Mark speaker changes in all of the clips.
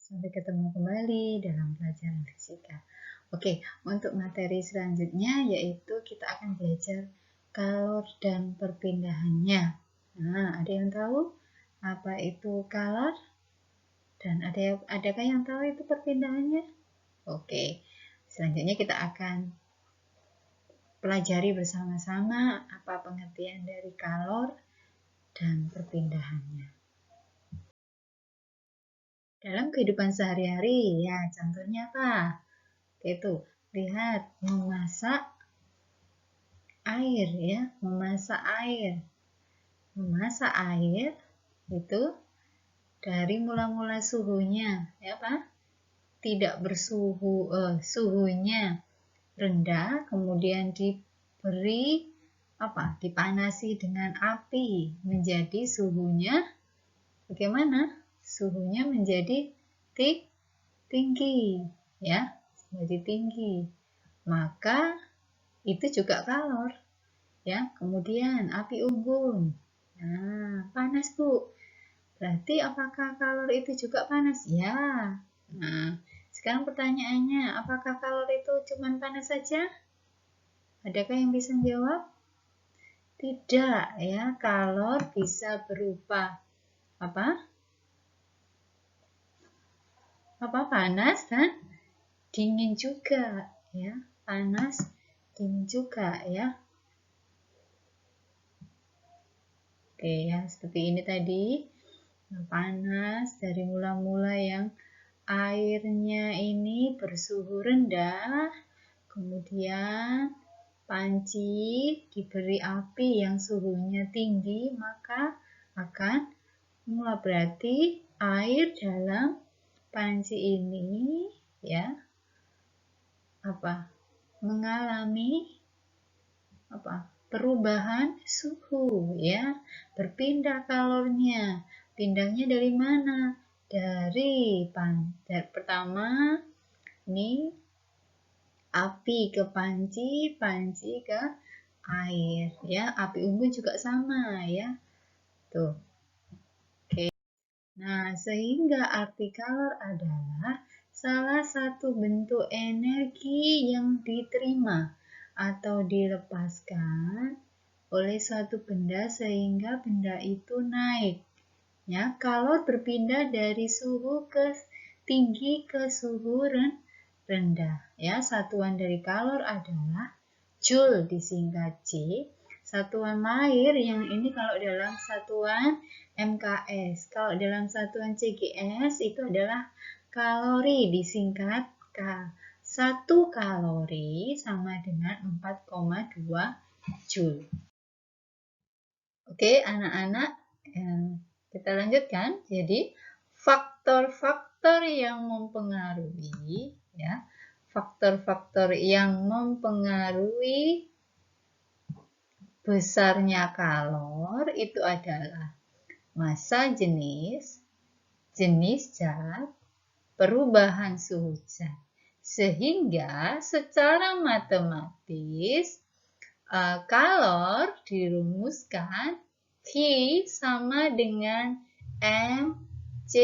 Speaker 1: Sampai ketemu kembali dalam pelajaran fisika. Oke, untuk materi selanjutnya yaitu kita akan belajar kalor dan perpindahannya. Nah, ada yang tahu apa itu kalor? Dan adakah yang tahu itu perpindahannya? Oke, selanjutnya kita akan pelajari bersama-sama apa pengertian dari kalor dan perpindahannya. Dalam kehidupan sehari-hari, ya contohnya apa? Itu, lihat, memasak air ya, memasak air. Memasak air itu dari mula-mula suhunya, ya Pak? Tidak bersuhu, suhunya rendah, kemudian diberi dipanasi dengan api menjadi suhunya bagaimana? Suhunya menjadi tinggi, ya, menjadi tinggi. Maka itu juga kalor, ya. Kemudian api unggun. Nah, panas Bu. Berarti apakah kalor itu juga panas? Ya. Nah, sekarang pertanyaannya, apakah kalor itu cuma panas saja? Adakah yang bisa menjawab? Tidak, ya. Kalor bisa berupa apa? Panas dan dingin juga, ya. Panas, dingin juga, ya. Oke ya, seperti ini tadi. Panas dari mula-mula yang airnya ini bersuhu rendah, kemudian panci diberi api yang suhunya tinggi, maka akan berarti air dalam panci ini ya mengalami perubahan suhu ya, berpindah kalornya. Pindahnya dari mana? Dari pertama ini api ke panci, panci ke air ya. Api unggun juga sama ya. Tuh. Oke. Nah, sehingga arti kalor adalah salah satu bentuk energi yang diterima atau dilepaskan oleh suatu benda sehingga benda itu naik. Ya, kalor berpindah dari suhu ke tinggi ke suhu rendah. Ya, satuan dari kalor adalah Joule disingkat J. Satuan lain yang ini kalau dalam satuan MKS. Kalau dalam satuan CGS itu adalah kalori disingkat K. 1 kalori sama dengan 4,2 Joule. Oke, anak-anak, kita lanjutkan. Jadi, faktor-faktor yang mempengaruhi, ya, faktor-faktor yang mempengaruhi besarnya kalor itu adalah massa jenis, jenis zat, perubahan suhu zat. Sehingga secara matematis kalor dirumuskan Q sama dengan mc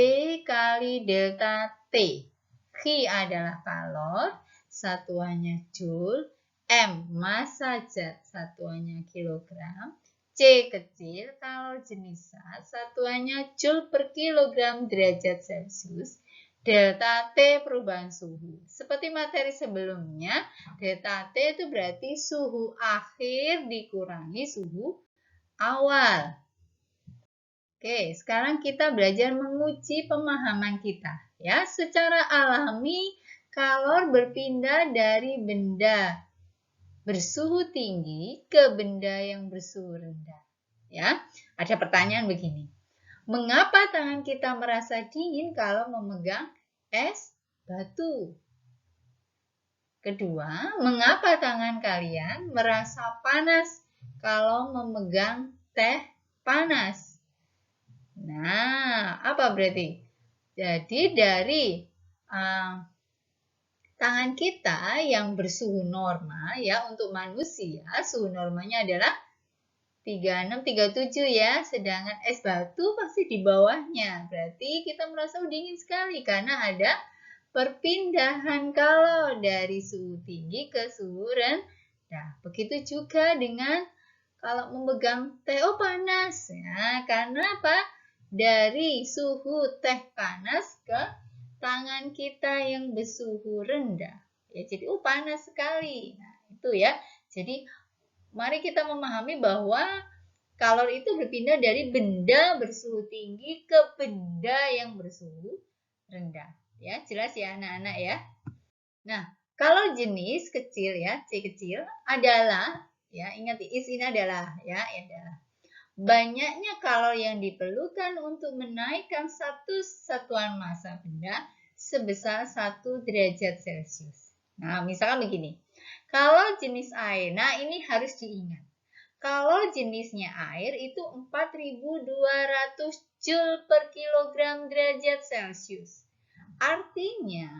Speaker 1: kali delta T. Q adalah kalor, satuannya Joule, M massa zat, satuannya kilogram, C kecil, kalor jenis zat, satuannya Joule per kilogram derajat Celcius, delta T perubahan suhu. Seperti materi sebelumnya, delta T itu berarti suhu akhir dikurangi suhu awal. Oke, sekarang kita belajar menguji pemahaman kita. Ya, secara alami kalor berpindah dari benda bersuhu tinggi ke benda yang bersuhu rendah. Ya, ada pertanyaan begini. Mengapa tangan kita merasa dingin kalau memegang es batu? Kedua, mengapa tangan kalian merasa panas kalau memegang teh panas? Nah, apa berarti? Jadi dari tangan kita yang bersuhu normal ya, untuk manusia suhu normalnya adalah 36, 37 ya, sedangkan es batu pasti di bawahnya. Berarti kita merasa dingin sekali karena ada perpindahan kalor dari suhu tinggi ke suhu rendah. Begitu juga dengan kalau memegang teh panas ya, karena apa? Dari suhu teh panas ke tangan kita yang bersuhu rendah. Ya, jadi panas sekali. Nah, itu ya. Jadi mari kita memahami bahwa kalor itu berpindah dari benda bersuhu tinggi ke benda yang bersuhu rendah. Ya, jelas ya anak-anak ya. Nah, kalau jenis kecil ya, C kecil adalah ya, ingat is ini adalah ya, adalah banyaknya kalor yang diperlukan untuk menaikkan satu satuan massa benda sebesar 1 derajat Celcius. Nah, misalkan begini. Kalau jenis air, nah ini harus diingat. Kalau jenisnya air itu 4.200 Joule per kilogram derajat Celcius. Artinya,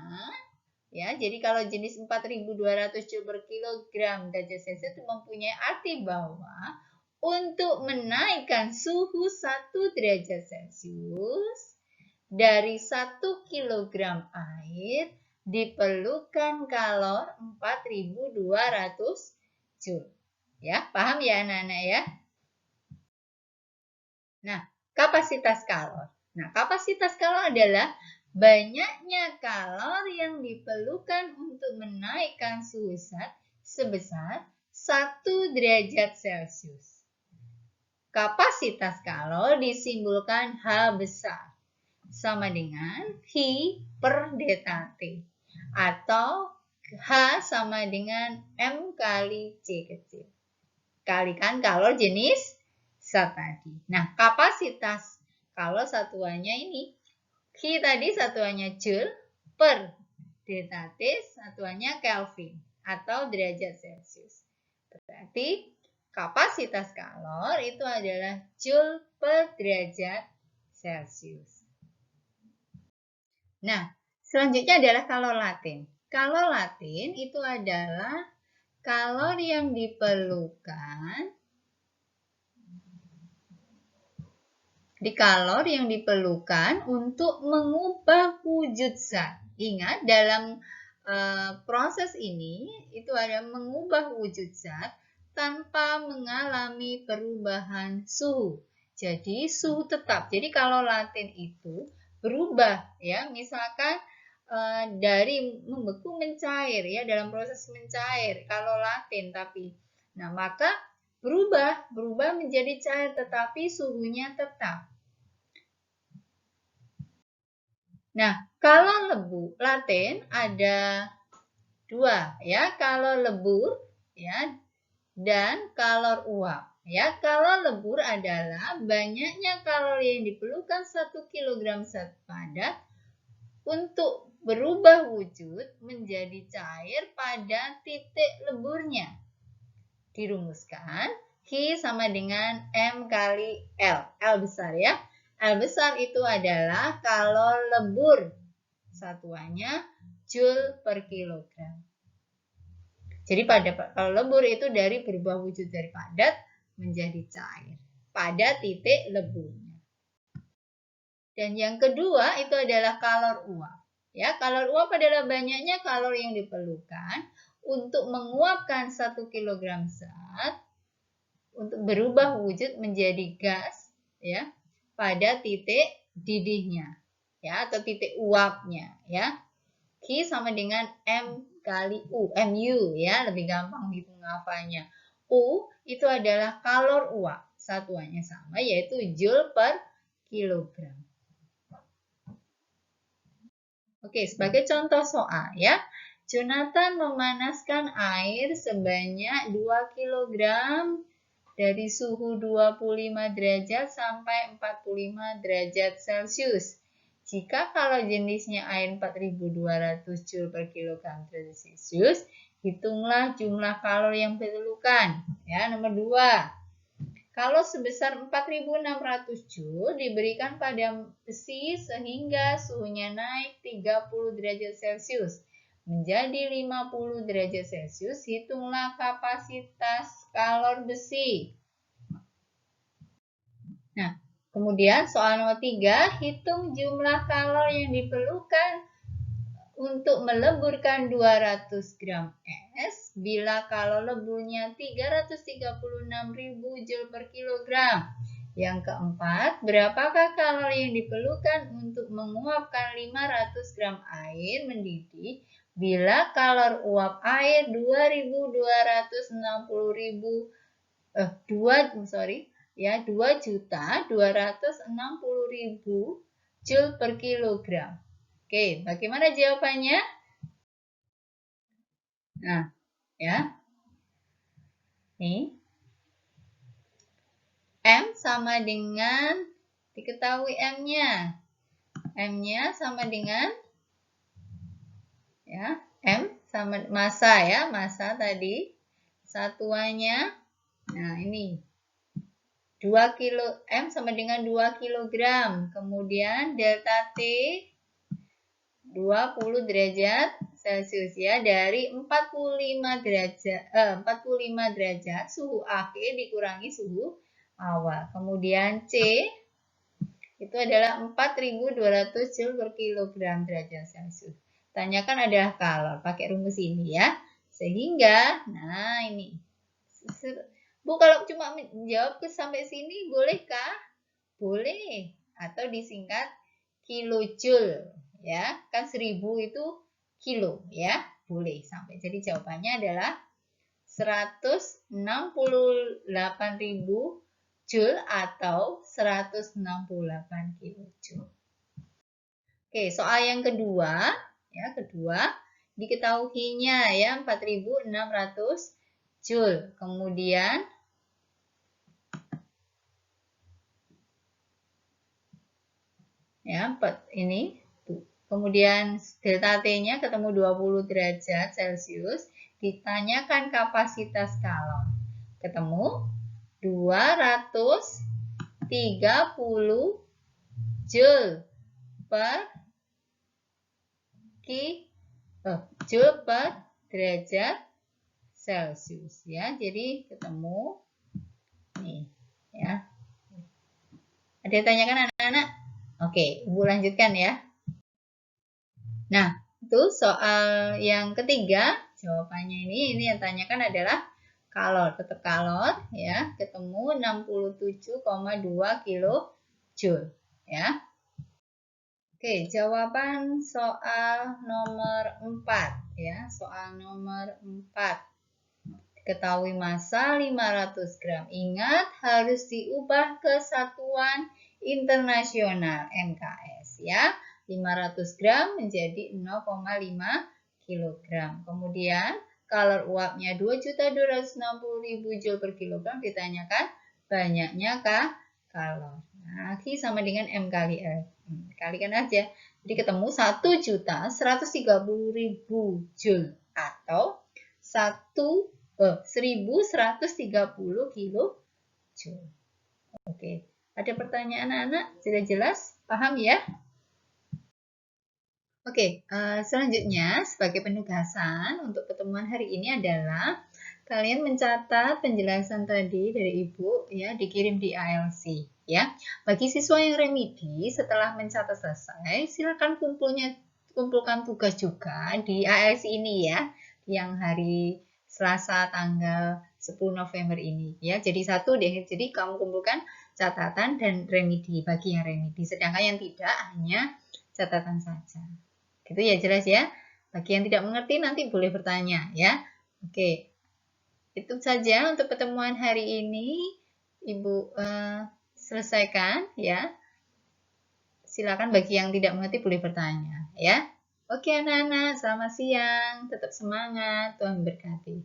Speaker 1: ya, jadi kalau jenis 4.200 Joule per kilogram derajat Celcius itu mempunyai arti bahwa untuk menaikkan suhu 1 derajat Celcius dari 1 kilogram air diperlukan kalor 4.200 Joule. Ya, paham ya anak-anak ya? Nah, kapasitas kalor. Nah, kapasitas kalor adalah banyaknya kalor yang diperlukan untuk menaikkan suhu zat sebesar 1 derajat Celcius. Kapasitas kalor disimbolkan H besar sama dengan Q per delta T atau H sama dengan M kali C kecil. Kalikan kalor jenis zat tadi. Nah, kapasitas kalor satuannya ini Q tadi satuannya Joule per delta T satuannya Kelvin atau derajat Celcius. Berarti kapasitas kalor itu adalah Joule per derajat Celcius. Nah, selanjutnya adalah kalor laten. Kalor laten itu adalah kalor yang diperlukan untuk mengubah wujud zat. Ingat, dalam proses ini itu ada mengubah wujud zat tanpa mengalami perubahan suhu. Jadi suhu tetap. Jadi kalor laten itu berubah ya, misalkan dari membeku mencair ya, dalam proses mencair kalor laten tapi nah maka berubah menjadi cair tetapi suhunya tetap. Nah, kalor laten ada dua ya, kalor lebur ya dan kalor uap. Ya, kalor lebur adalah banyaknya kalori yang diperlukan 1 kg zat padat untuk berubah wujud menjadi cair pada titik leburnya. Dirumuskan, Q sama dengan M kali L. L besar ya. L besar itu adalah kalor lebur. Satuannya Joule per kilogram. Jadi pada kalor lebur itu dari berubah wujud dari padat menjadi cair pada titik leburnya. Dan yang kedua itu adalah kalor uap. Ya, kalor uap adalah banyaknya kalor yang diperlukan untuk menguapkan 1 kg zat untuk berubah wujud menjadi gas ya pada titik didihnya ya atau titik uapnya ya. Q sama dengan M kali U, MU ya, lebih gampang gitu ngapalnya. U itu adalah kalor uap, satuannya sama yaitu Joule per kilogram. Oke, sebagai contoh soal ya. Jonathan memanaskan air sebanyak 2 kg dari suhu 25 derajat sampai 45 derajat Celcius. Jika kalau jenisnya air 4.200 Joule per kilogram derajat Celcius, hitunglah jumlah kalori yang diperlukan. Ya, nomor 2. Kalau sebesar 4.600 Joule diberikan pada besi sehingga suhunya naik 30 derajat Celcius menjadi 50 derajat Celcius, hitunglah kapasitas kalor besi. Nah, kemudian soal nomor 3, hitung jumlah kalor yang diperlukan untuk meleburkan 200 gram es bila kalor leburnya 336.000 Joule per kilogram. Yang keempat, berapakah kalor yang diperlukan untuk menguapkan 500 gram air mendidih bila kalor uap air 2.260.000 Joule per kilogram. Oke, bagaimana jawabannya? Nah, ya. Nih. M sama dengan, diketahui M-nya. M-nya sama dengan, ya, M sama massa ya, massa tadi. Satuannya, nah ini. 2 kilo, M sama dengan 2 kilogram. Kemudian delta T 20 derajat Celcius ya, dari 45 derajat suhu akhir dikurangi suhu awal. Kemudian C itu adalah 4.200 Joule per kilogram derajat Celcius. Tanyakan adalah kalor, pakai rumus ini ya. Sehingga, nah ini. Bu, kalau cuma menjawab sampai sini bolehkah? Boleh, atau disingkat kilojoule ya. Kan 1000 itu kilo ya. Boleh sampai. Jadi jawabannya adalah 168.000 Joule atau 168 kilojoule. Oke, soal yang kedua ya, diketahuinya ya 4.600 Joule. Kemudian ya, ini. Kemudian delta T-nya ketemu 20 derajat Celcius, ditanyakan kapasitas kalor. Ketemu 230 Joule per Joule per derajat Celcius ya. Jadi ketemu nih ya. Ada yang tanyakan anak-anak? Oke, Ibu lanjutkan ya. Nah, itu soal yang ketiga, jawabannya ini yang tanyakan adalah kalor, tetap kalor ya, ketemu 67,2 kilojoule ya. Oke, jawaban soal nomor 4 ya, soal nomor 4. Ketahui massa 500 gram. Ingat harus diubah ke satuan internasional MKS ya. 500 gram menjadi 0,5 kilogram. Kemudian kalor uapnya 2.260.000 Joule per kilogram, ditanyakan banyaknya kalor. Nah, Q sama dengan M kali L. Kalikan aja. Jadi ketemu 1.130.000 Joule atau 1.130 kilojoule. Oke, ada pertanyaan anak-anak? Sudah jelas? Paham ya? Oke, selanjutnya sebagai penugasan untuk pertemuan hari ini adalah kalian mencatat penjelasan tadi dari Ibu ya, dikirim di ALC ya. Bagi siswa yang remedi setelah mencatat selesai, silakan kumpulkan tugas juga di ALC ini ya, yang hari Selasa tanggal 10 November ini ya. Jadi jadi kamu kumpulkan catatan dan remedi bagi yang remedi, sedangkan yang tidak hanya catatan saja. Gitu ya, jelas ya. Bagi yang tidak mengerti nanti boleh bertanya ya. Oke. Itu saja untuk pertemuan hari ini. Ibu selesaikan ya. Silakan bagi yang tidak mengerti boleh bertanya ya. Oke anak-anak, selamat siang. Tetap semangat. Tuhan berkati.